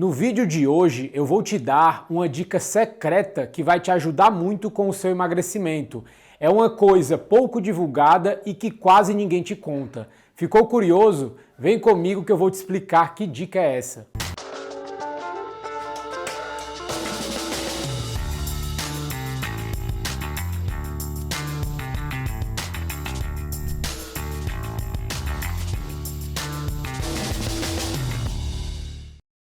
No vídeo de hoje eu vou te dar uma dica secreta que vai te ajudar muito com o seu emagrecimento. É uma coisa pouco divulgada e que quase ninguém te conta. Ficou curioso? Vem comigo que eu vou te explicar que dica é essa.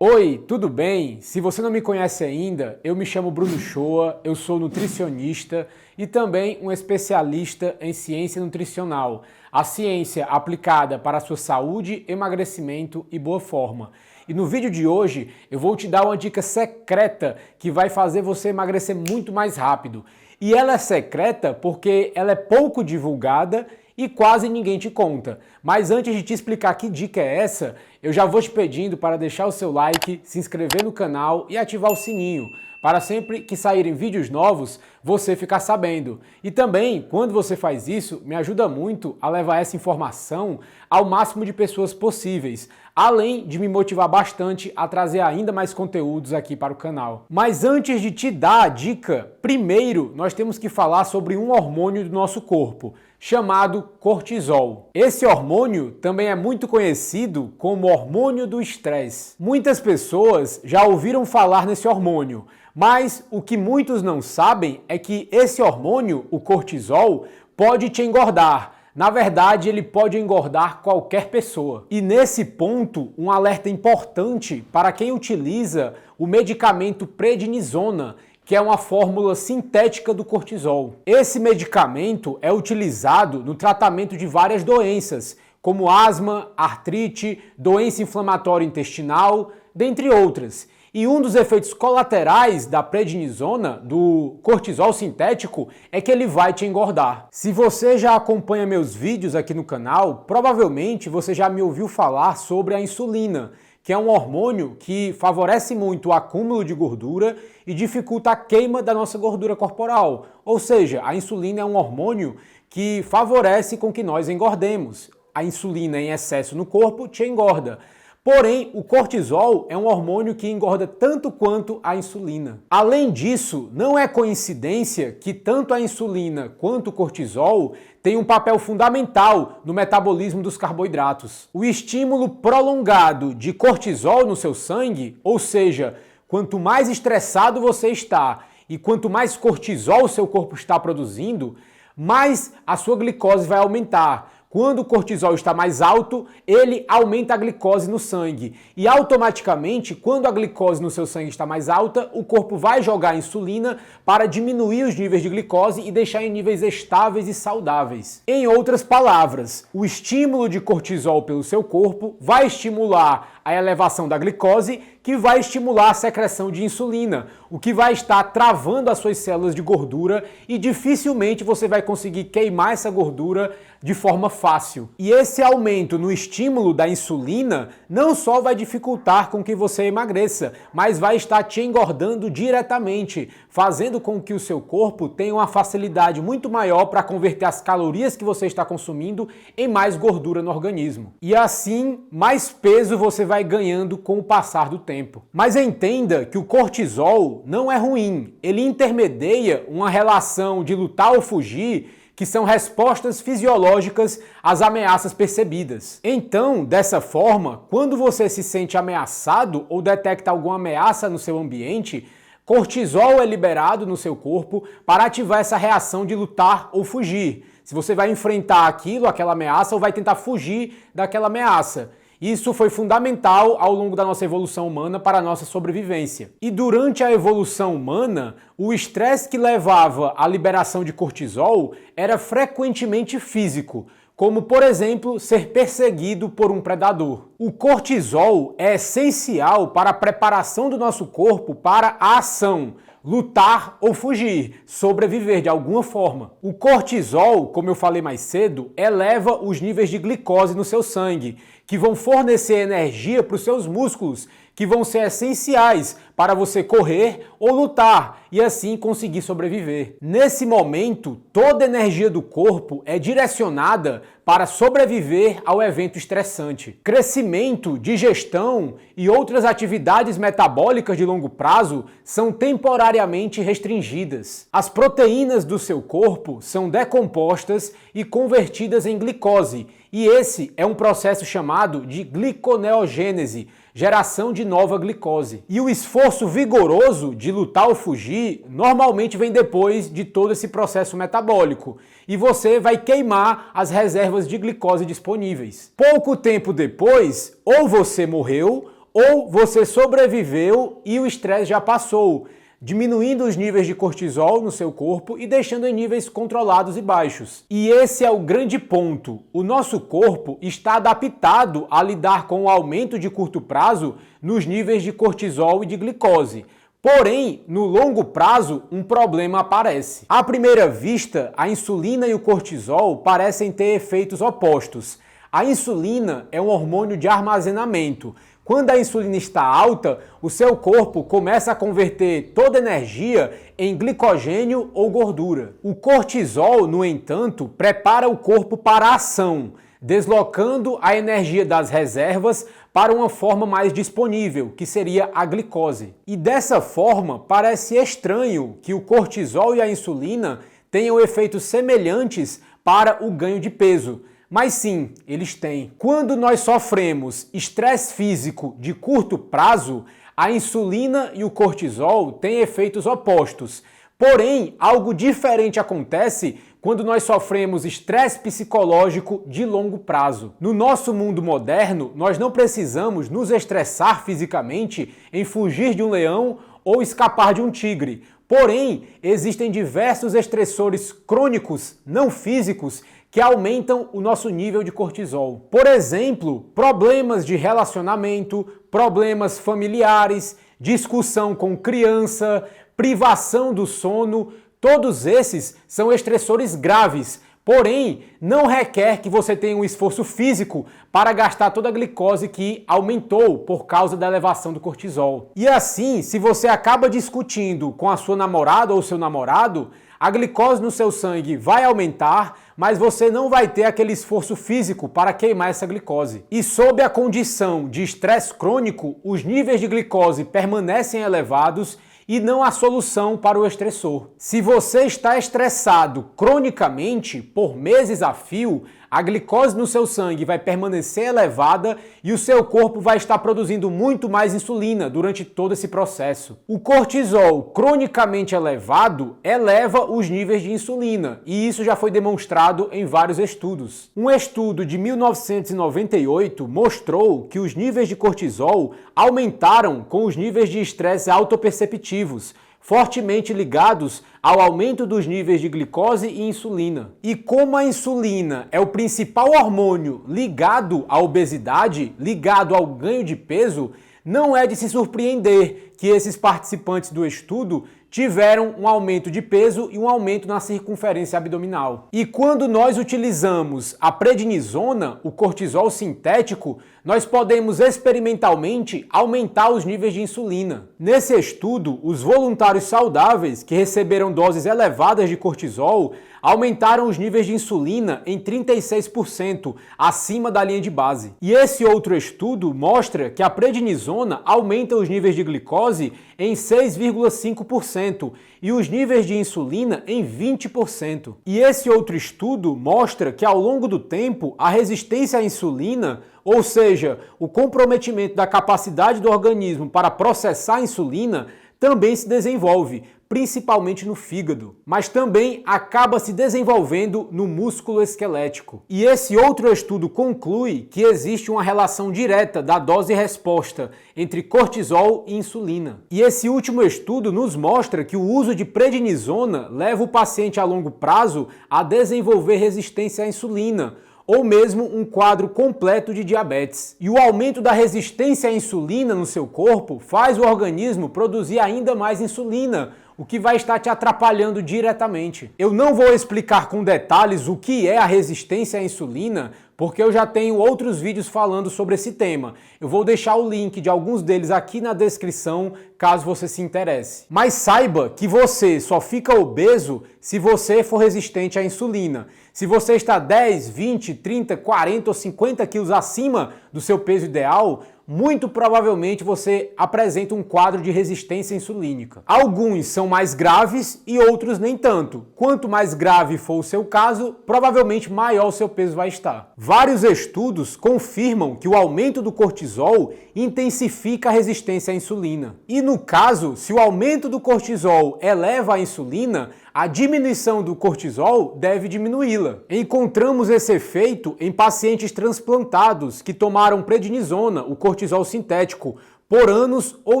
Oi, tudo bem? Se você não me conhece ainda, eu me chamo Bruno Shoa, eu sou nutricionista e também um especialista em ciência nutricional, a ciência aplicada para a sua saúde, emagrecimento e boa forma. E no vídeo de hoje eu vou te dar uma dica secreta que vai fazer você emagrecer muito mais rápido. E ela é secreta porque ela é pouco divulgada e quase ninguém te conta. Mas antes de te explicar que dica é essa, eu já vou te pedindo para deixar o seu like, se inscrever no canal e ativar o sininho, para sempre que saírem vídeos novos, você ficar sabendo. E também, quando você faz isso, me ajuda muito a levar essa informação ao máximo de pessoas possíveis, além de me motivar bastante a trazer ainda mais conteúdos aqui para o canal. Mas antes de te dar a dica, primeiro nós temos que falar sobre um hormônio do nosso corpo, chamado cortisol. Esse hormônio também é muito conhecido como hormônio do estresse. Muitas pessoas já ouviram falar nesse hormônio, mas o que muitos não sabem é que esse hormônio, o cortisol, pode te engordar. Na verdade, ele pode engordar qualquer pessoa. E nesse ponto, um alerta importante para quem utiliza o medicamento prednisona, que é uma fórmula sintética do cortisol. Esse medicamento é utilizado no tratamento de várias doenças, como asma, artrite, doença inflamatória intestinal, dentre outras. E um dos efeitos colaterais da prednisona, do cortisol sintético, é que ele vai te engordar. Se você já acompanha meus vídeos aqui no canal, provavelmente você já me ouviu falar sobre a insulina, que é um hormônio que favorece muito o acúmulo de gordura e dificulta a queima da nossa gordura corporal. Ou seja, a insulina é um hormônio que favorece com que nós engordemos. A insulina em excesso no corpo te engorda. Porém, o cortisol é um hormônio que engorda tanto quanto a insulina. Além disso, não é coincidência que tanto a insulina quanto o cortisol têm um papel fundamental no metabolismo dos carboidratos. O estímulo prolongado de cortisol no seu sangue, ou seja, quanto mais estressado você está e quanto mais cortisol o seu corpo está produzindo, mais a sua glicose vai aumentar. Quando o cortisol está mais alto, ele aumenta a glicose no sangue. E automaticamente, quando a glicose no seu sangue está mais alta, o corpo vai jogar insulina para diminuir os níveis de glicose e deixar em níveis estáveis e saudáveis. Em outras palavras, o estímulo de cortisol pelo seu corpo vai estimular a elevação da glicose, que vai estimular a secreção de insulina, o que vai estar travando as suas células de gordura e dificilmente você vai conseguir queimar essa gordura de forma fácil. E esse aumento no estímulo da insulina não só vai dificultar com que você emagreça, mas vai estar te engordando diretamente, fazendo com que o seu corpo tenha uma facilidade muito maior para converter as calorias que você está consumindo em mais gordura no organismo. E assim, mais peso você vai ganhando com o passar do tempo. Mas entenda que o cortisol não é ruim, ele intermedia uma relação de lutar ou fugir, que são respostas fisiológicas às ameaças percebidas. Então, dessa forma, quando você se sente ameaçado ou detecta alguma ameaça no seu ambiente, cortisol é liberado no seu corpo para ativar essa reação de lutar ou fugir. Se você vai enfrentar aquilo, aquela ameaça, ou vai tentar fugir daquela ameaça. Isso foi fundamental ao longo da nossa evolução humana para a nossa sobrevivência. E durante a evolução humana, o estresse que levava à liberação de cortisol era frequentemente físico, como, por exemplo, ser perseguido por um predador. O cortisol é essencial para a preparação do nosso corpo para a ação, lutar ou fugir, sobreviver de alguma forma. O cortisol, como eu falei mais cedo, eleva os níveis de glicose no seu sangue, que vão fornecer energia para os seus músculos, que vão ser essenciais para você correr ou lutar e assim conseguir sobreviver. Nesse momento, toda a energia do corpo é direcionada para sobreviver ao evento estressante. Crescimento, digestão e outras atividades metabólicas de longo prazo são temporariamente restringidas. As proteínas do seu corpo são decompostas e convertidas em glicose, e esse é um processo chamado de gliconeogênese, geração de nova glicose. E o esforço vigoroso de lutar ou fugir normalmente vem depois de todo esse processo metabólico, e você vai queimar as reservas de glicose disponíveis. Pouco tempo depois, ou você morreu, ou você sobreviveu e o estresse já passou, diminuindo os níveis de cortisol no seu corpo e deixando em níveis controlados e baixos. E esse é o grande ponto. O nosso corpo está adaptado a lidar com o aumento de curto prazo nos níveis de cortisol e de glicose. Porém, no longo prazo, um problema aparece. À primeira vista, a insulina e o cortisol parecem ter efeitos opostos. A insulina é um hormônio de armazenamento. Quando a insulina está alta, o seu corpo começa a converter toda a energia em glicogênio ou gordura. O cortisol, no entanto, prepara o corpo para a ação, deslocando a energia das reservas para uma forma mais disponível, que seria a glicose. E dessa forma, parece estranho que o cortisol e a insulina tenham efeitos semelhantes para o ganho de peso. Mas sim, eles têm. Quando nós sofremos estresse físico de curto prazo, a insulina e o cortisol têm efeitos opostos. Porém, algo diferente acontece quando nós sofremos estresse psicológico de longo prazo. No nosso mundo moderno, nós não precisamos nos estressar fisicamente em fugir de um leão ou escapar de um tigre. Porém, existem diversos estressores crônicos, não físicos, que aumentam o nosso nível de cortisol. Por exemplo, problemas de relacionamento, problemas familiares, discussão com criança, privação do sono, todos esses são estressores graves. Porém, não requer que você tenha um esforço físico para gastar toda a glicose que aumentou por causa da elevação do cortisol. E assim, se você acaba discutindo com a sua namorada ou seu namorado, a glicose no seu sangue vai aumentar, mas você não vai ter aquele esforço físico para queimar essa glicose. E sob a condição de estresse crônico, os níveis de glicose permanecem elevados e não há solução para o estressor. Se você está estressado cronicamente, por meses a fio, a glicose no seu sangue vai permanecer elevada e o seu corpo vai estar produzindo muito mais insulina durante todo esse processo. O cortisol cronicamente elevado eleva os níveis de insulina, e isso já foi demonstrado em vários estudos. Um estudo de 1998 mostrou que os níveis de cortisol aumentaram com os níveis de estresse autoperceptivos, fortemente ligados ao aumento dos níveis de glicose e insulina. E como a insulina é o principal hormônio ligado à obesidade, ligado ao ganho de peso, não é de se surpreender que esses participantes do estudo tiveram um aumento de peso e um aumento na circunferência abdominal. E quando nós utilizamos a prednisona, o cortisol sintético, nós podemos experimentalmente aumentar os níveis de insulina. Nesse estudo, os voluntários saudáveis que receberam doses elevadas de cortisol aumentaram os níveis de insulina em 36%, acima da linha de base. E esse outro estudo mostra que a prednisona aumenta os níveis de glicose em 6,5% e os níveis de insulina em 20%. E esse outro estudo mostra que ao longo do tempo a resistência à insulina, ou seja, o comprometimento da capacidade do organismo para processar a insulina, também se desenvolve, principalmente no fígado, mas também acaba se desenvolvendo no músculo esquelético. E esse outro estudo conclui que existe uma relação direta da dose-resposta entre cortisol e insulina. E esse último estudo nos mostra que o uso de prednisona leva o paciente a longo prazo a desenvolver resistência à insulina, ou mesmo um quadro completo de diabetes. E o aumento da resistência à insulina no seu corpo faz o organismo produzir ainda mais insulina, o que vai estar te atrapalhando diretamente. Eu não vou explicar com detalhes o que é a resistência à insulina, porque eu já tenho outros vídeos falando sobre esse tema. Eu vou deixar o link de alguns deles aqui na descrição, caso você se interesse. Mas saiba que você só fica obeso se você for resistente à insulina. Se você está 10, 20, 30, 40 ou 50 quilos acima do seu peso ideal, muito provavelmente você apresenta um quadro de resistência insulínica. Alguns são mais graves e outros nem tanto. Quanto mais grave for o seu caso, provavelmente maior o seu peso vai estar. Vários estudos confirmam que o aumento do cortisol intensifica a resistência à insulina. E no caso, se o aumento do cortisol eleva a insulina, a diminuição do cortisol deve diminuí-la. Encontramos esse efeito em pacientes transplantados que tomaram prednisona, o cortisol sintético, por anos ou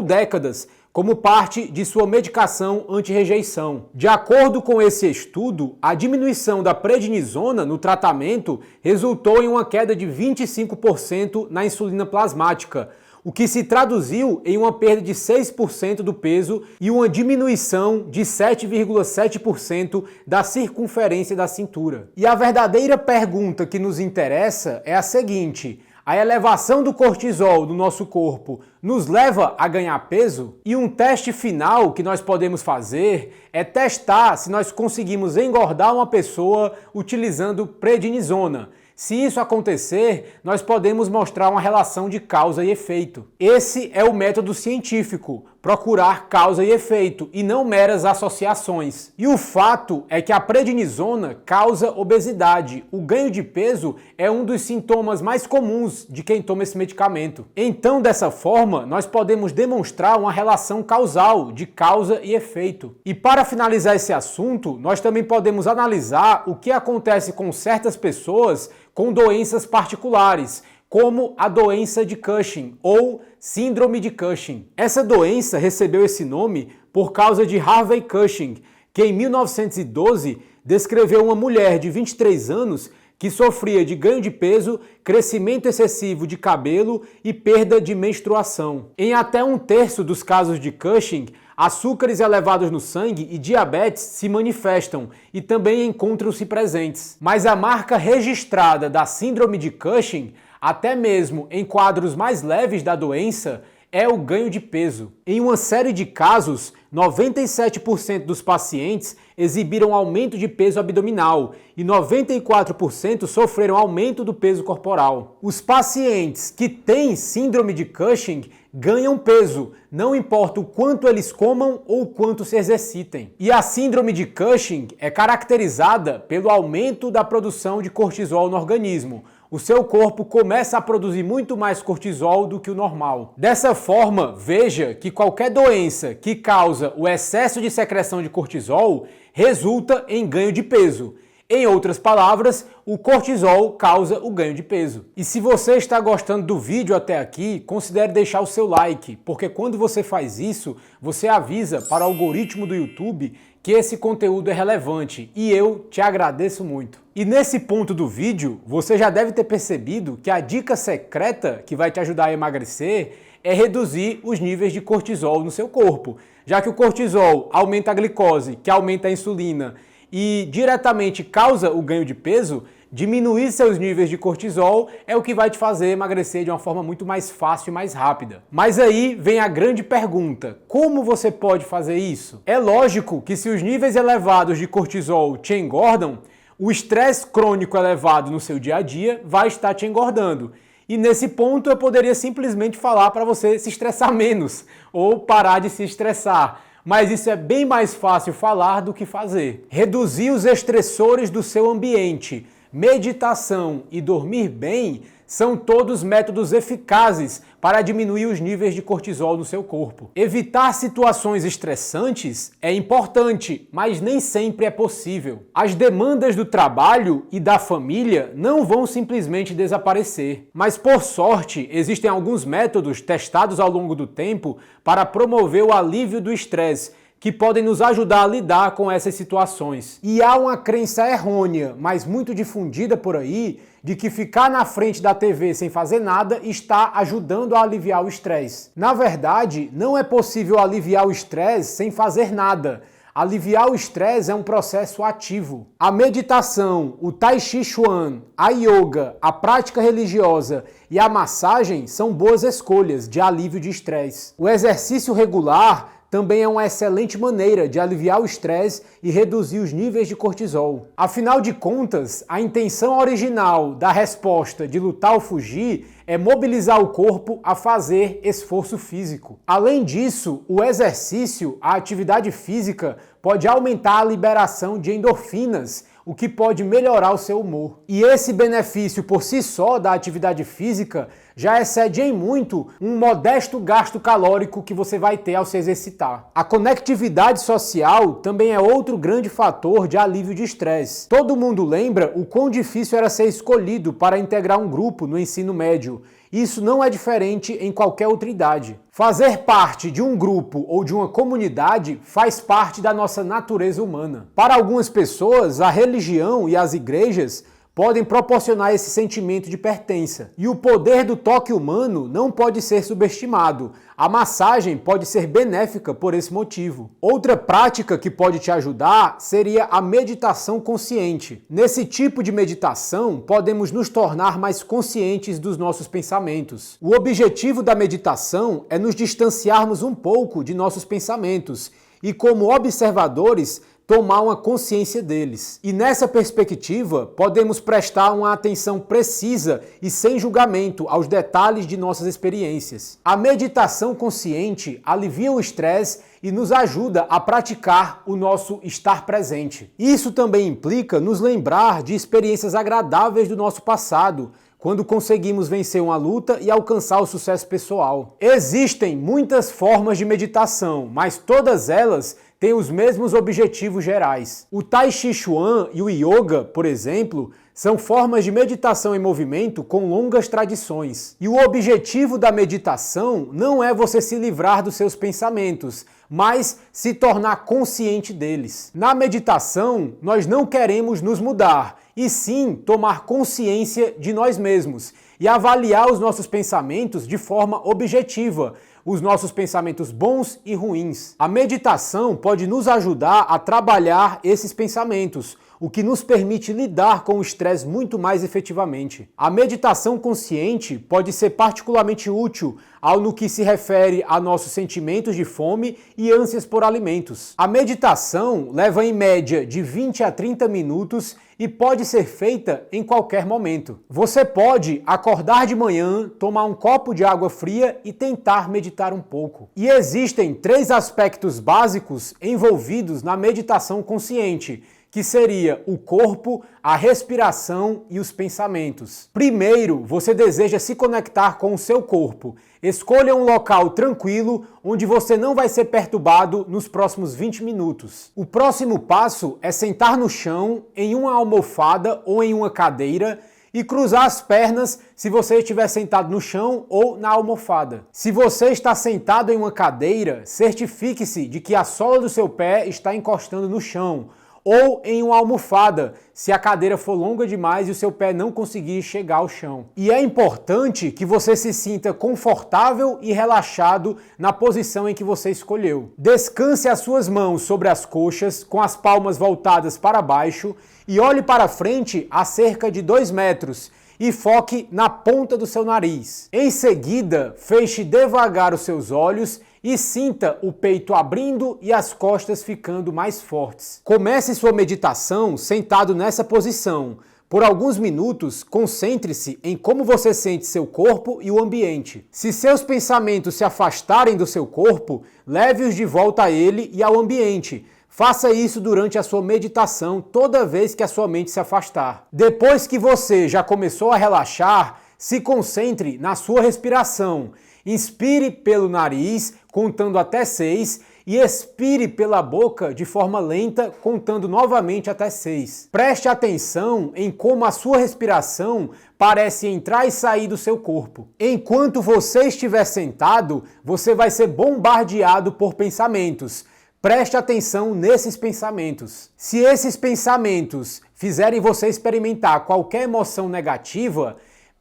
décadas, como parte de sua medicação anti-rejeição. De acordo com esse estudo, a diminuição da prednisona no tratamento resultou em uma queda de 25% na insulina plasmática, o que se traduziu em uma perda de 6% do peso e uma diminuição de 7,7% da circunferência da cintura. E a verdadeira pergunta que nos interessa é a seguinte: a elevação do cortisol no nosso corpo nos leva a ganhar peso? E um teste final que nós podemos fazer é testar se nós conseguimos engordar uma pessoa utilizando prednisona. Se isso acontecer, nós podemos mostrar uma relação de causa e efeito. Esse é o método científico, procurar causa e efeito, e não meras associações. E o fato é que a prednisona causa obesidade. O ganho de peso é um dos sintomas mais comuns de quem toma esse medicamento. Então, dessa forma, nós podemos demonstrar uma relação causal, de causa e efeito. E para finalizar esse assunto, nós também podemos analisar o que acontece com certas pessoas com doenças particulares, como a doença de Cushing ou síndrome de Cushing. Essa doença recebeu esse nome por causa de Harvey Cushing, que em 1912 descreveu uma mulher de 23 anos que sofria de ganho de peso, crescimento excessivo de cabelo e perda de menstruação. Em até 1/3 dos casos de Cushing, açúcares elevados no sangue e diabetes se manifestam e também encontram-se presentes. Mas a marca registrada da síndrome de Cushing, até mesmo em quadros mais leves da doença, é o ganho de peso. Em uma série de casos, 97% dos pacientes exibiram aumento de peso abdominal e 94% sofreram aumento do peso corporal. Os pacientes que têm síndrome de Cushing ganham peso, não importa o quanto eles comam ou o quanto se exercitem. E a síndrome de Cushing é caracterizada pelo aumento da produção de cortisol no organismo. O seu corpo começa a produzir muito mais cortisol do que o normal. Dessa forma, veja que qualquer doença que causa o excesso de secreção de cortisol resulta em ganho de peso. Em outras palavras, o cortisol causa o ganho de peso. E se você está gostando do vídeo até aqui, considere deixar o seu like, porque quando você faz isso, você avisa para o algoritmo do YouTube que esse conteúdo é relevante e eu te agradeço muito. E nesse ponto do vídeo, você já deve ter percebido que a dica secreta que vai te ajudar a emagrecer é reduzir os níveis de cortisol no seu corpo, já que o cortisol aumenta a glicose, que aumenta a insulina e diretamente causa o ganho de peso. Diminuir seus níveis de cortisol é o que vai te fazer emagrecer de uma forma muito mais fácil e mais rápida. Mas aí vem a grande pergunta: como você pode fazer isso? É lógico que se os níveis elevados de cortisol te engordam, o estresse crônico elevado no seu dia a dia vai estar te engordando. E nesse ponto eu poderia simplesmente falar para você se estressar menos ou parar de se estressar. Mas isso é bem mais fácil falar do que fazer. Reduzir os estressores do seu ambiente, meditação e dormir bem são todos métodos eficazes para diminuir os níveis de cortisol no seu corpo. Evitar situações estressantes é importante, mas nem sempre é possível. As demandas do trabalho e da família não vão simplesmente desaparecer. Mas, por sorte, existem alguns métodos testados ao longo do tempo para promover o alívio do estresse, que podem nos ajudar a lidar com essas situações. E há uma crença errônea, mas muito difundida por aí, de que ficar na frente da TV sem fazer nada está ajudando a aliviar o estresse. Na verdade, não é possível aliviar o estresse sem fazer nada. aliviar o estresse é um processo ativo. A meditação, o Tai Chi Chuan, a yoga, a prática religiosa e a massagem são boas escolhas de alívio de estresse. O exercício regular também é uma excelente maneira de aliviar o estresse e reduzir os níveis de cortisol. Afinal de contas, a intenção original da resposta de lutar ou fugir é mobilizar o corpo a fazer esforço físico. Além disso, o exercício, a atividade física, pode aumentar a liberação de endorfinas, o que pode melhorar o seu humor. E esse benefício por si só da atividade física já excede em muito um modesto gasto calórico que você vai ter ao se exercitar. A conectividade social também é outro grande fator de alívio de estresse. Todo mundo lembra o quão difícil era ser escolhido para integrar um grupo no ensino médio. Isso não é diferente em qualquer outra idade. Fazer parte de um grupo ou de uma comunidade faz parte da nossa natureza humana. Para algumas pessoas, a religião e as igrejas podem proporcionar esse sentimento de pertença. E o poder do toque humano não pode ser subestimado. A massagem pode ser benéfica por esse motivo. Outra prática que pode te ajudar seria a meditação consciente. Nesse tipo de meditação, podemos nos tornar mais conscientes dos nossos pensamentos. O objetivo da meditação é nos distanciarmos um pouco de nossos pensamentos e, como observadores, tomar uma consciência deles. E nessa perspectiva, podemos prestar uma atenção precisa e sem julgamento aos detalhes de nossas experiências. A meditação consciente alivia o estresse e nos ajuda a praticar o nosso estar presente. Isso também implica nos lembrar de experiências agradáveis do nosso passado, quando conseguimos vencer uma luta e alcançar o sucesso pessoal. Existem muitas formas de meditação, mas todas elas têm os mesmos objetivos gerais. O Tai Chi Chuan e o Yoga, por exemplo, são formas de meditação em movimento com longas tradições. E o objetivo da meditação não é você se livrar dos seus pensamentos, mas se tornar consciente deles. Na meditação, nós não queremos nos mudar, e sim tomar consciência de nós mesmos e avaliar os nossos pensamentos de forma objetiva, os nossos pensamentos bons e ruins. A meditação pode nos ajudar a trabalhar esses pensamentos, o que nos permite lidar com o estresse muito mais efetivamente. A meditação consciente pode ser particularmente útil no que se refere a nossos sentimentos de fome e ânsias por alimentos. A meditação leva em média de 20 a 30 minutos e pode ser feita em qualquer momento. Você pode acordar de manhã, tomar um copo de água fria e tentar meditar um pouco. E existem 3 aspectos básicos envolvidos na meditação consciente, que seria o corpo, a respiração e os pensamentos. Primeiro, você deseja se conectar com o seu corpo. Escolha um local tranquilo, onde você não vai ser perturbado nos próximos 20 minutos. O próximo passo é sentar no chão, em uma almofada ou em uma cadeira, e cruzar as pernas se você estiver sentado no chão ou na almofada. Se você está sentado em uma cadeira, certifique-se de que a sola do seu pé está encostando no chão, ou em uma almofada, se a cadeira for longa demais e o seu pé não conseguir chegar ao chão. E é importante que você se sinta confortável e relaxado na posição em que você escolheu. Descanse as suas mãos sobre as coxas, com as palmas voltadas para baixo, e olhe para frente a cerca de 2 metros, e foque na ponta do seu nariz. Em seguida, feche devagar os seus olhos e sinta o peito abrindo e as costas ficando mais fortes. Comece sua meditação sentado nessa posição. Por alguns minutos, concentre-se em como você sente seu corpo e o ambiente. Se seus pensamentos se afastarem do seu corpo, leve-os de volta a ele e ao ambiente. Faça isso durante a sua meditação toda vez que a sua mente se afastar. Depois que você já começou a relaxar, se concentre na sua respiração. Inspire pelo nariz, contando até 6, e expire pela boca de forma lenta, contando novamente até 6. Preste atenção em como a sua respiração parece entrar e sair do seu corpo. Enquanto você estiver sentado, você vai ser bombardeado por pensamentos. Preste atenção nesses pensamentos. Se esses pensamentos fizerem você experimentar qualquer emoção negativa,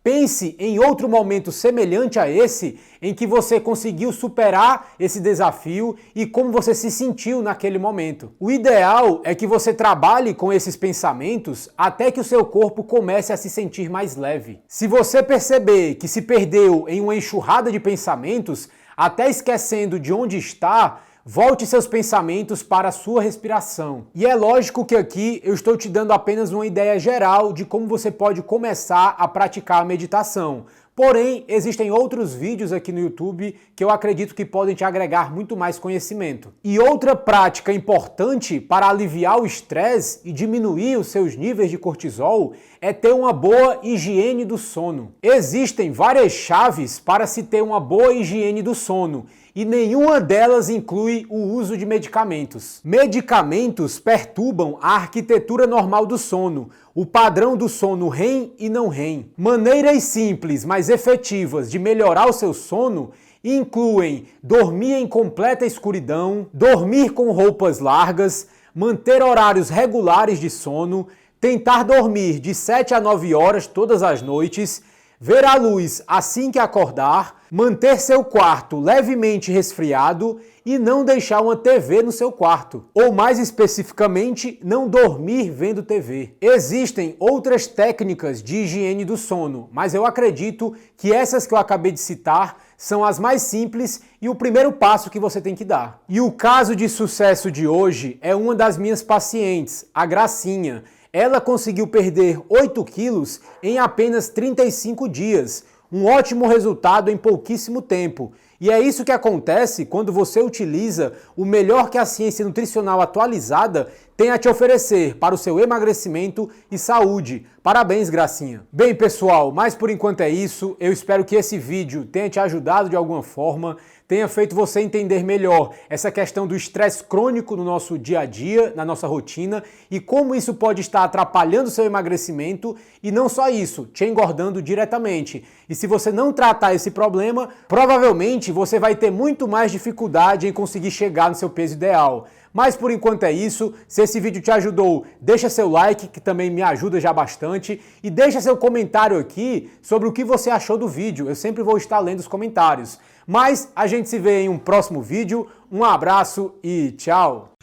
pense em outro momento semelhante a esse, em que você conseguiu superar esse desafio e como você se sentiu naquele momento. O ideal é que você trabalhe com esses pensamentos até que o seu corpo comece a se sentir mais leve. Se você perceber que se perdeu em uma enxurrada de pensamentos, até esquecendo de onde está, volte seus pensamentos para a sua respiração. E é lógico que aqui eu estou te dando apenas uma ideia geral de como você pode começar a praticar a meditação. Porém, existem outros vídeos aqui no YouTube que eu acredito que podem te agregar muito mais conhecimento. E outra prática importante para aliviar o estresse e diminuir os seus níveis de cortisol é ter uma boa higiene do sono. Existem várias chaves para se ter uma boa higiene do sono e nenhuma delas inclui o uso de medicamentos. Medicamentos perturbam a arquitetura normal do sono, o padrão do sono REM e não REM. Maneiras simples, mas efetivas de melhorar o seu sono incluem dormir em completa escuridão, dormir com roupas largas, manter horários regulares de sono, tentar dormir de 7 a 9 horas todas as noites, ver a luz assim que acordar, manter seu quarto levemente resfriado e não deixar uma TV no seu quarto. Ou mais especificamente, não dormir vendo TV. Existem outras técnicas de higiene do sono, mas eu acredito que essas que eu acabei de citar são as mais simples e o primeiro passo que você tem que dar. E o caso de sucesso de hoje é uma das minhas pacientes, a Gracinha. Ela conseguiu perder 8 quilos em apenas 35 dias. Um ótimo resultado em pouquíssimo tempo. E é isso que acontece quando você utiliza o melhor que a ciência nutricional atualizada tem a te oferecer para o seu emagrecimento e saúde. Parabéns, Gracinha! Bem, pessoal, mas por enquanto é isso. Eu espero que esse vídeo tenha te ajudado de alguma forma, tenha feito você entender melhor essa questão do estresse crônico no nosso dia a dia, na nossa rotina, e como isso pode estar atrapalhando o seu emagrecimento e não só isso, te engordando diretamente. E se você não tratar esse problema, provavelmente você vai ter muito mais dificuldade em conseguir chegar no seu peso ideal. Mas por enquanto é isso. Se esse vídeo te ajudou, deixa seu like, que também me ajuda já bastante, e deixa seu comentário aqui sobre o que você achou do vídeo. Eu sempre vou estar lendo os comentários. Mas a gente se vê em um próximo vídeo. Um abraço e tchau!